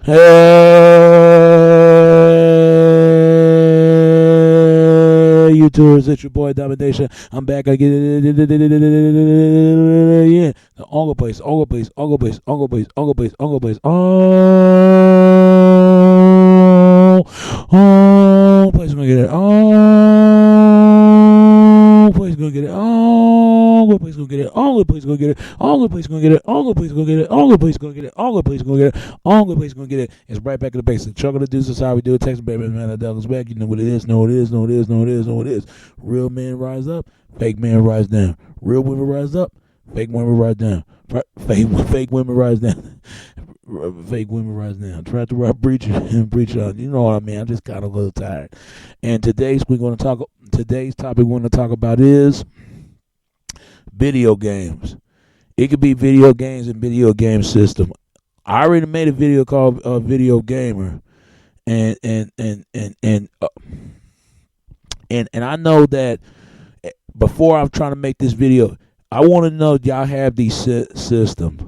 Hey, YouTubers, it's your boy Domination. I'm back. I get yeah. The Ongo Place, Ongo Place, Ongo Place, Ongo Place, Ongo Place, Ongo Place. Oh, place gonna get it. Oh, place gonna get it. Oh, place gonna get it. Oh, place gonna get it. Oh, place gonna get it. Oh, place gonna get it. Oh, place gonna get it. Oh, place gonna get it. Oh, place gonna get it. It's right back to the basics. Chuck of the deuce is how we do it. Texas baby man, that Douglas back. You know what it is. Know what it is. Know what it is. Know what it is. Know what it is. Real men rise up. Fake men rise down. Real women rise up. Fake women rise down. Fake women rise down. Fake women rise down. Try to rob preacher and preach on. You know what I mean? I'm just kind of a little tired. And today's topic we're going to talk about is video games. It could be video games and video game system. I already made a video called Video Gamer, and I know that before I'm trying to make this video, I want to know y'all have these systems.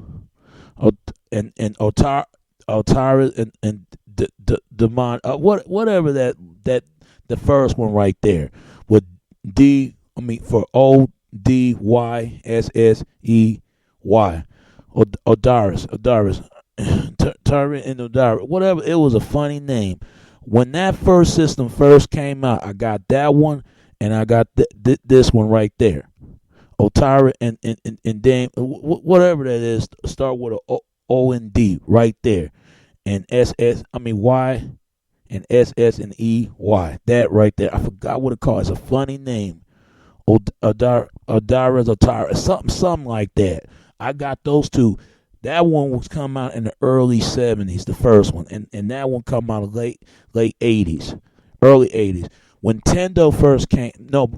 And Otara and Demon, whatever that the first one right there with for ODYSSEY, Odaris, Tyrant and Odaris, whatever. It was a funny name. When that first system first came out, I got that one, and I got this one right there. Otara and Dame, whatever that is, start with a O and D right there, and Y, and SS and EY. That right there. I forgot what it called. It's a funny name. Otara, something like that. I got those two. That one was come out in the early 70s, the first one, and that one come out late 80s, early 80s. When Nintendo first came, it was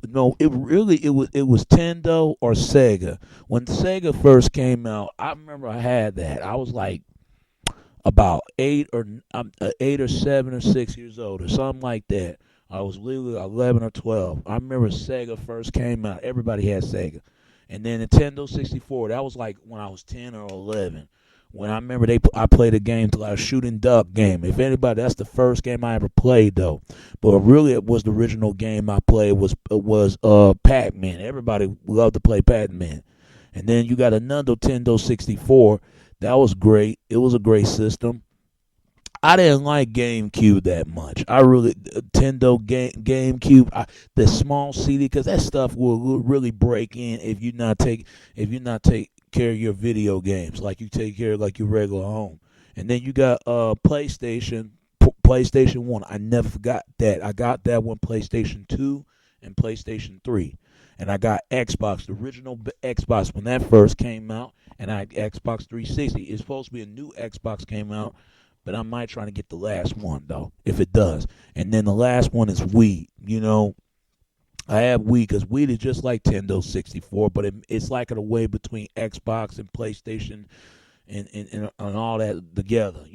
Nintendo or Sega. When Sega first came out, I remember I had that. I was like about 8 or 7 or 6 years old or something like that. I was literally 11 or 12. I remember Sega first came out. Everybody had Sega, and then Nintendo 64. That was like when I was 10 or 11. When I remember I played a game like a shooting duck game. If anybody, that's the first game I ever played though. But really, it was the original game I played was Pac-Man. Everybody loved to play Pac-Man. And then you got another Nintendo 64. That was great. It was a great system. I didn't like GameCube that much. I really Nintendo GameCube, the small CD, because that stuff will really break in if you not take care of your video games like you take care of like your regular home. And then you got PlayStation 1. I never forgot that. I got that one, PlayStation 2 and PlayStation 3. And I got Xbox, the original Xbox when that first came out, and I Xbox 360. It's supposed to be a new Xbox came out, but I might try to get the last one though, if it does. And then the last one is Wii. I have Wii because Wii is just like Nintendo 64, but it's like a way between Xbox and PlayStation and all that together,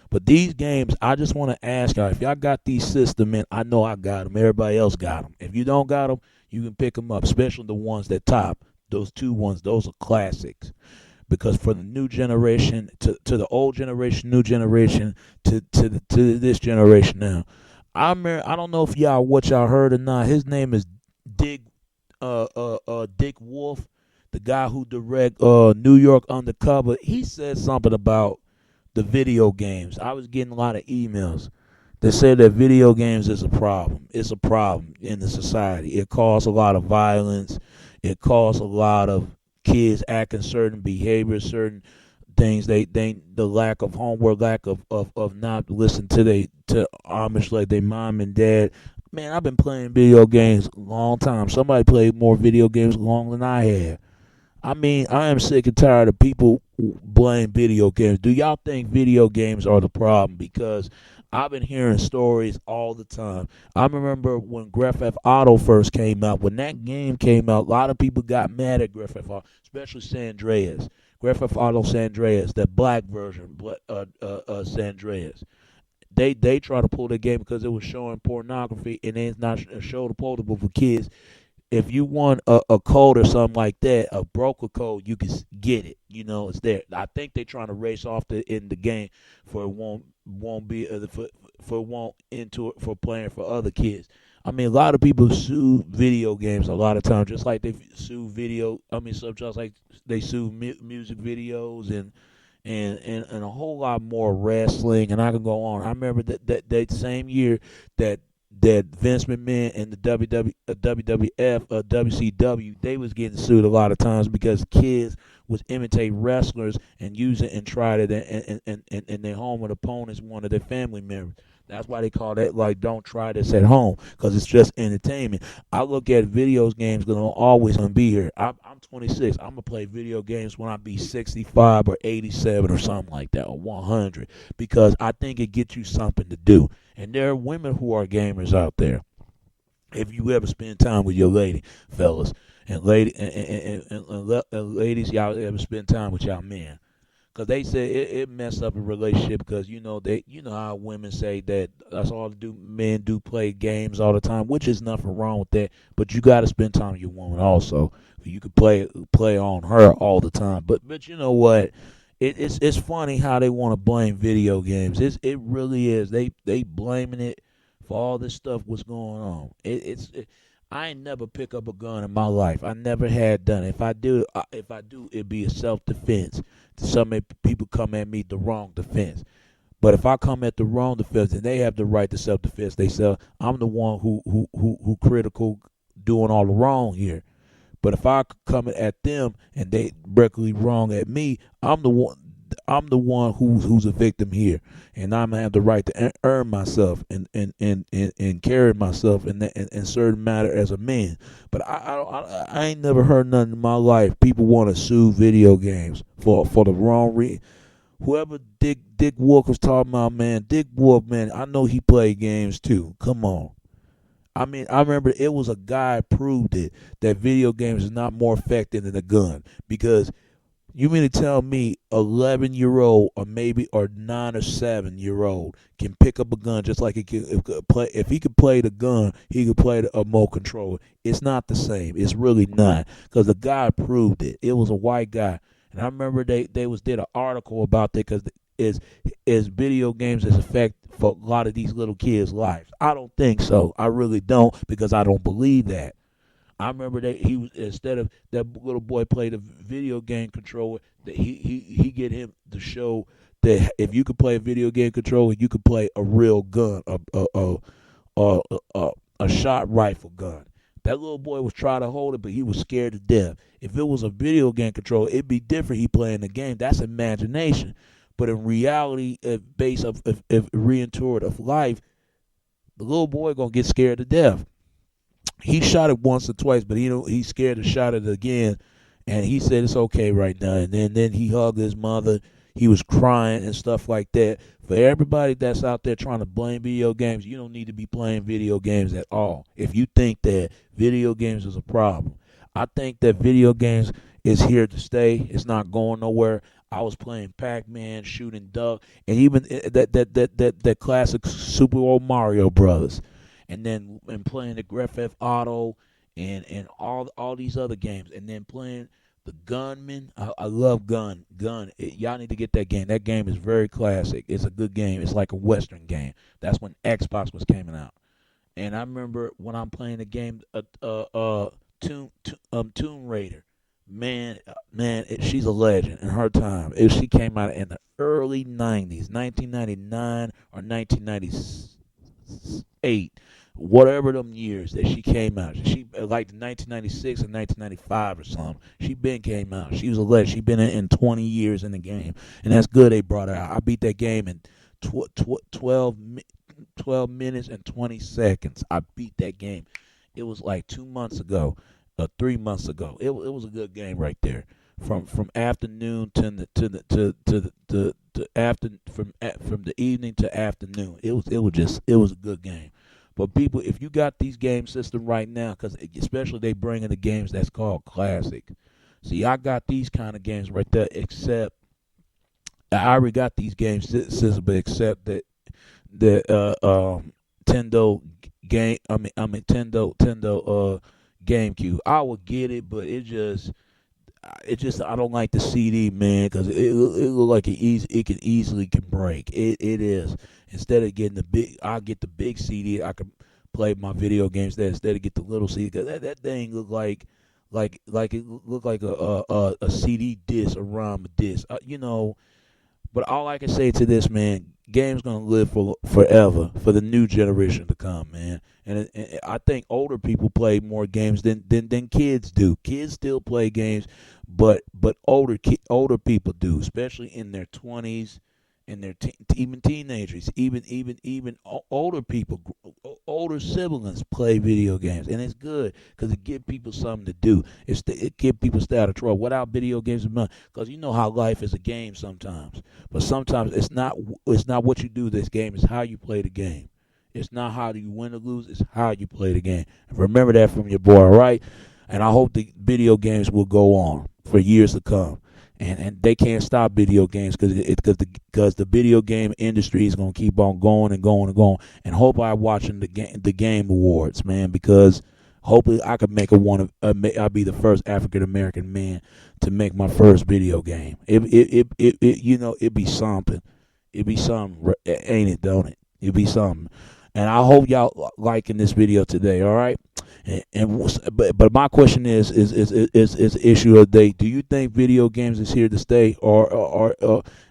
But these games, I just want to ask y'all, if y'all got these systems, and I know I got them, everybody else got them. If you don't got them, you can pick them up, especially the ones that top. Those two ones, those are classics. Because for the new generation, to the old generation, new generation, to this generation now, I don't know if what y'all heard or not. His name is Dick Wolf, the guy who direct New York Undercover. He said something about the video games. I was getting a lot of emails that said that video games is a problem. It's a problem in the society. It causes a lot of violence. It causes a lot of kids acting certain behaviors, certain things. The lack of homework, lack of not listening to Amish like their mom and dad. Man, I've been playing video games a long time. Somebody played more video games long than I have. I mean, I am sick and tired of people blame video games. Do y'all think video games are the problem? Because I've been hearing stories all the time. I remember when Grand Theft Auto first came out. When that game came out, a lot of people got mad at Grand Theft Auto, especially San Andreas. Grand Theft Auto San Andreas, the black version, San Andreas. They try to pull the game because it was showing pornography, and it's not a show portable for kids. if you want a code or something like that, a broker code, you can get it. You know, it's there. I think they're trying to race off in the game for it won't be for it won't into it for playing for other kids. I mean, a lot of people sue video games a lot of times, just like they sue video. I mean, sometimes like they sue music videos and a whole lot more wrestling, and I can go on. I remember that same year that Vince McMahon and the WWF, WCW, they was getting sued a lot of times because kids was imitate wrestlers and use it and tried it in their home with opponents, one of their family members. That's why they call that like don't try this at home because it's just entertainment. I look at video games gonna always gonna be here. I'm 26. I'm gonna play video games when I be 65 or 87 or something like that or 100 because I think it gets you something to do. And there are women who are gamers out there. If you ever spend time with your lady, fellas, and ladies, y'all ever spend time with y'all men? Because they say it messed up a relationship because you know how women say that that's all men do play games all the time, which is nothing wrong with that. But you got to spend time with your woman also. You could play on her all the time. But you know what? It's funny how they want to blame video games. It really is. They blaming it for all this stuff what's going on. I ain't never pick up a gun in my life. I never had done it. If I do, it'd be a self-defense. Some people come at me the wrong defense. But if I come at the wrong defense, and they have the right to self-defense, they say I'm the one who critical doing all the wrong here. But if I come at them and they directly wrong at me, I'm the one who's a victim here, and I'm gonna have the right to earn myself and carry myself in certain matter as a man. But I ain't never heard nothing in my life. People want to sue video games for the wrong reason. Whoever Dick Wolf was talking about, man, Dick Wolf, man, I know he played games too. Come on. I mean, I remember it was a guy proved it that video games is not more effective than a gun because you mean to tell me 11-year-old or 9 or 7-year-old can pick up a gun just like he could play? If he could play the gun, he could play a remote controller. It's not the same. It's really not because the guy proved it. It was a white guy, and I remember they did an article about that because is video games as effect for a lot of these little kids' lives. I don't think so. I really don't because I don't believe that. I remember that he was instead of that little boy played a video game controller that he get him to show that if you could play a video game controller, you could play a real gun, a shot rifle gun. That little boy was trying to hold it, but he was scared to death. If it was a video game controller, it'd be different. He playing the game. That's imagination. But in reality, based of reinterpret of life, the little boy gonna get scared to death. He shot it once or twice, but he's scared to shot it again. And he said it's okay right now. And then he hugged his mother. He was crying and stuff like that. For everybody that's out there trying to blame video games, you don't need to be playing video games at all. If you think that video games is a problem, I think that video games is here to stay. It's not going nowhere. I was playing Pac-Man, shooting duck, and even that classic Super Mario Brothers. And then playing the Grand Theft Auto and all these other games, and then playing the Gunman. I love Gun. Y'all need to get that game. That game is very classic. It's a good game. It's like a Western game. That's when Xbox was coming out. And I remember when I'm playing the game, Tomb Raider. Man, she's a legend in her time. She came out in the early 90s, 1999 or 1998. Whatever them years that she came out. She like 1996 and 1995 or something. She came out. She was a legend. She been in 20 years in the game. And that's good they brought her out. I beat that game in 12 minutes and 20 seconds. I beat that game. It was like 2 months ago. 3 months ago. It was a good game right there. From afternoon from the evening to afternoon. It was a good game. But people, if you got these game systems right now, because especially they bring in the games that's called classic. See, I got these kind of games right there. Except I already got these games systems, but except that the Nintendo game. Nintendo GameCube. I would get it, but it just I don't like the CD, man, because it look like it can easily can break. It is. Instead of getting the big, I get the big CD. I can play my video games there instead of get the little CD. Cause that thing look like it looked like a CD disc, a ROM disc. But all I can say to this, man, game's gonna live for forever for the new generation to come, man. And I think older people play more games than kids do. Kids still play games, but older people do, especially in their 20s, in their even teenagers, even older people, older siblings play video games, and it's good because it gives people something to do. It gives people stay out of trouble. Without video games, because you know how life is a game sometimes, but sometimes it's not. It's not what you do this game; it's how you play the game. It's not how do you win or lose; it's how you play the game. And remember that from your boy, all right? And I hope the video games will go on for years to come. And they can't stop video games because the video game industry is gonna keep on going and going and going. And hope I'm watching the game awards, man, because hopefully I could make I'll be the first African American man to make my first video game. It'd be something. It'd be something, ain't it? Don't it? It'd be something. And I hope y'all liking this video today. All right. But my question is the issue of the day. Do you think video games is here to stay, or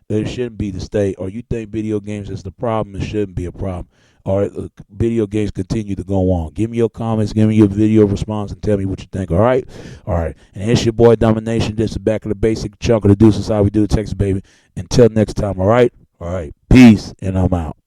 it shouldn't be to stay, or you think video games is the problem? It shouldn't be a problem, or video games continue to go on? Give me your comments, give me your video response, and tell me what you think. All right. And it's your boy Domination. This is back of the basic chunk of the deuces. How we do it, Texas baby. Until next time. All right. Peace, and I'm out.